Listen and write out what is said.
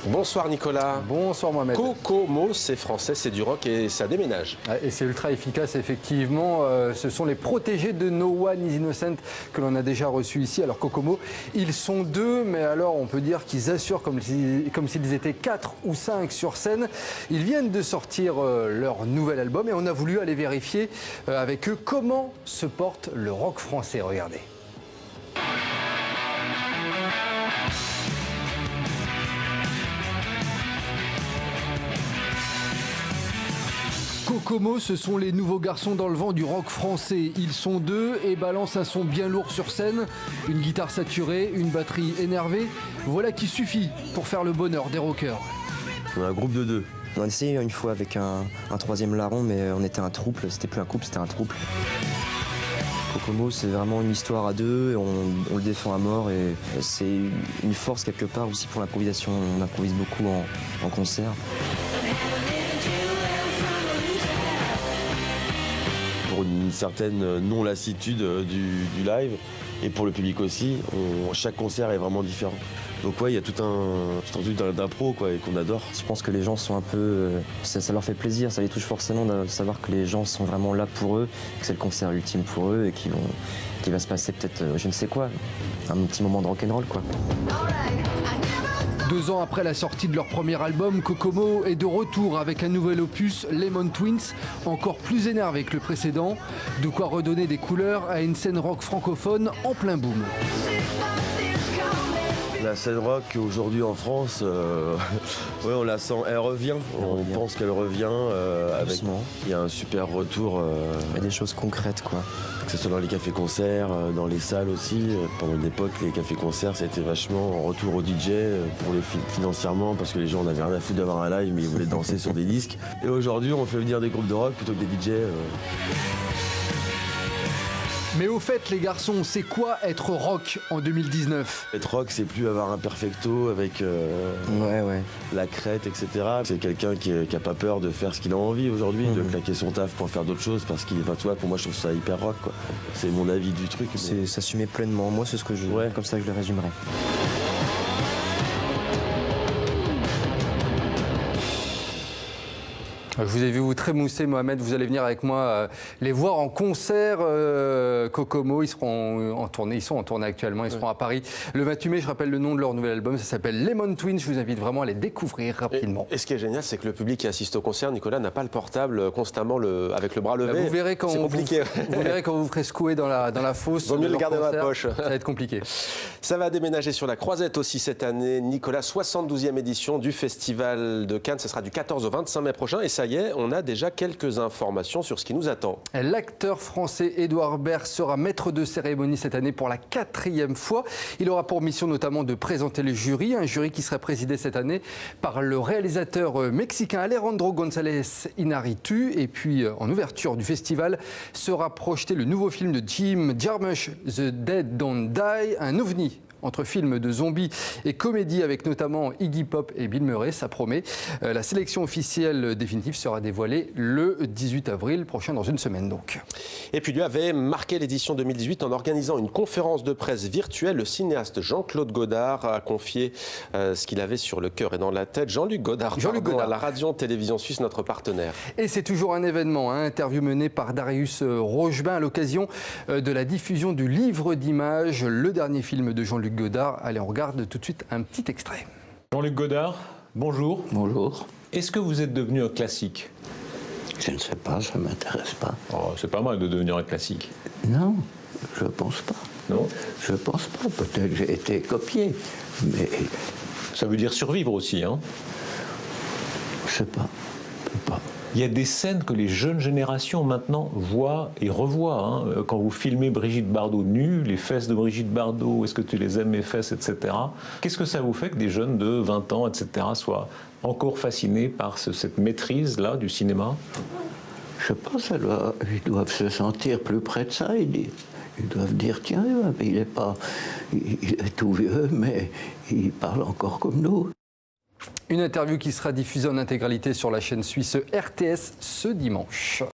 Bonsoir Nicolas. Bonsoir Mohamed. Kokomo, c'est français, c'est du rock et ça déménage. Et c'est ultra efficace, effectivement. Ce sont les protégés de No One is Innocent que l'on a déjà reçus ici. Alors Kokomo, ils sont deux, mais alors on peut dire qu'ils assurent comme s'ils étaient 4 ou 5 sur scène. Ils viennent de sortir leur nouvel album et on a voulu aller vérifier avec eux comment se porte le rock français. Regardez. Kokomo, ce sont les nouveaux garçons dans le vent du rock français. Ils sont deux et balancent un son bien lourd sur scène, une guitare saturée, une batterie énervée. Voilà qui suffit pour faire le bonheur des rockers. On a un groupe de deux. On a essayé une fois avec un troisième larron, mais on était un trouble. C'était plus un couple, c'était un trouble. Kokomo, c'est vraiment une histoire à deux, et on le défend à mort et c'est une force quelque part aussi pour l'improvisation. On improvise beaucoup en concert. Pour une certaine non-lassitude du live et pour le public aussi, chaque concert est vraiment différent. Donc ouais, il y a tout un truc d'impro et qu'on adore. Je pense que les gens sont un peu... Ça leur fait plaisir, ça les touche forcément de savoir que les gens sont vraiment là pour eux, que c'est le concert ultime pour eux et qu'il va se passer peut-être je ne sais quoi, un petit moment de rock'n'roll quoi. 2 ans après la sortie de leur premier album, Kokomo est de retour avec un nouvel opus, Lemon Twins, encore plus énervé que le précédent. De quoi redonner des couleurs à une scène rock francophone en plein boom. La scène rock aujourd'hui en France, ouais, on la sent, elle revient. On pense qu'elle revient. Il y a un super retour. Il y a des choses concrètes quoi. Que ce soit dans les cafés-concerts, dans les salles aussi. Pendant une époque, les cafés-concerts, c'était vachement en retour au DJ pour financièrement, parce que les gens n'avaient rien à foutre d'avoir un live, mais ils voulaient danser sur des disques. Et aujourd'hui, on fait venir des groupes de rock plutôt que des DJ. Mais au fait, les garçons, c'est quoi être rock en 2019 ? Être rock, c'est plus avoir un perfecto avec la crête, etc. C'est quelqu'un qui n'a pas peur de faire ce qu'il a envie aujourd'hui, de claquer son taf pour faire d'autres choses, parce qu'il va, tu vois, pour moi, je trouve ça hyper rock, quoi. C'est mon avis du truc. C'est s'assumer pleinement. Moi, c'est ce que je veux. Comme ça, je le résumerai. Je vous ai vu vous trémousser, Mohamed. Vous allez venir avec moi les voir en concert. Kokomo, ils seront en tournée. Ils sont en tournée actuellement. Ils seront à Paris le 28 mai. Je rappelle le nom de leur nouvel album. Ça s'appelle Lemon Twins. Je vous invite vraiment à les découvrir rapidement. Et ce qui est génial, c'est que le public qui assiste au concert, Nicolas, n'a pas le portable constamment avec le bras levé. Vous verrez quand c'est compliqué. Vous verrez quand vous ferez secouer dans la fosse. Vaut mieux le garder dans la poche. Ça va être compliqué. Ça va déménager sur la Croisette aussi cette année. Nicolas, 72e édition du Festival de Cannes. Ce sera du 14 au 25 mai prochain. Et ça y est, on a déjà quelques informations sur ce qui nous attend. L'acteur français Édouard Baird sera maître de cérémonie cette année pour la 4e fois. Il aura pour mission notamment de présenter le jury, un jury qui sera présidé cette année par le réalisateur mexicain Alejandro González Iñárritu. Et puis en ouverture du festival sera projeté le nouveau film de Jim Jarmusch, The Dead Don't Die, un ovni entre films de zombies et comédie avec notamment Iggy Pop et Bill Murray, ça promet. La sélection officielle définitive sera dévoilée le 18 avril prochain, dans une semaine donc. Et puis lui avait marqué l'édition 2018 en organisant une conférence de presse virtuelle. Le cinéaste Jean-Claude Godard a confié ce qu'il avait sur le cœur et dans la tête. Jean-Luc Godard, à la Radio-Télévision Suisse, notre partenaire. Et c'est toujours un événement, interview menée par Darius Rochebin à l'occasion de la diffusion du livre d'images, le dernier film de Jean-Luc Godard. Allez, on regarde tout de suite un petit extrait. Jean-Luc Godard, bonjour. Bonjour. Est-ce que vous êtes devenu un classique ? Je ne sais pas, ça ne m'intéresse pas. Oh, c'est pas mal de devenir un classique. Non, je ne pense pas. Non ? Je ne pense pas. Peut-être que j'ai été copié, mais... Ça veut dire survivre aussi, hein ? Je ne sais pas. Je ne peux pas. Il y a des scènes que les jeunes générations maintenant voient et revoient. Hein. Quand vous filmez Brigitte Bardot nue, les fesses de Brigitte Bardot, est-ce que tu les aimes mes fesses, etc. Qu'est-ce que ça vous fait que des jeunes de 20 ans, etc. soient encore fascinés par cette maîtrise-là du cinéma ? Je pense qu'ils doivent se sentir plus près de ça. Ils doivent dire, tiens, il est tout vieux, mais il parle encore comme nous. Une interview qui sera diffusée en intégralité sur la chaîne suisse RTS ce dimanche.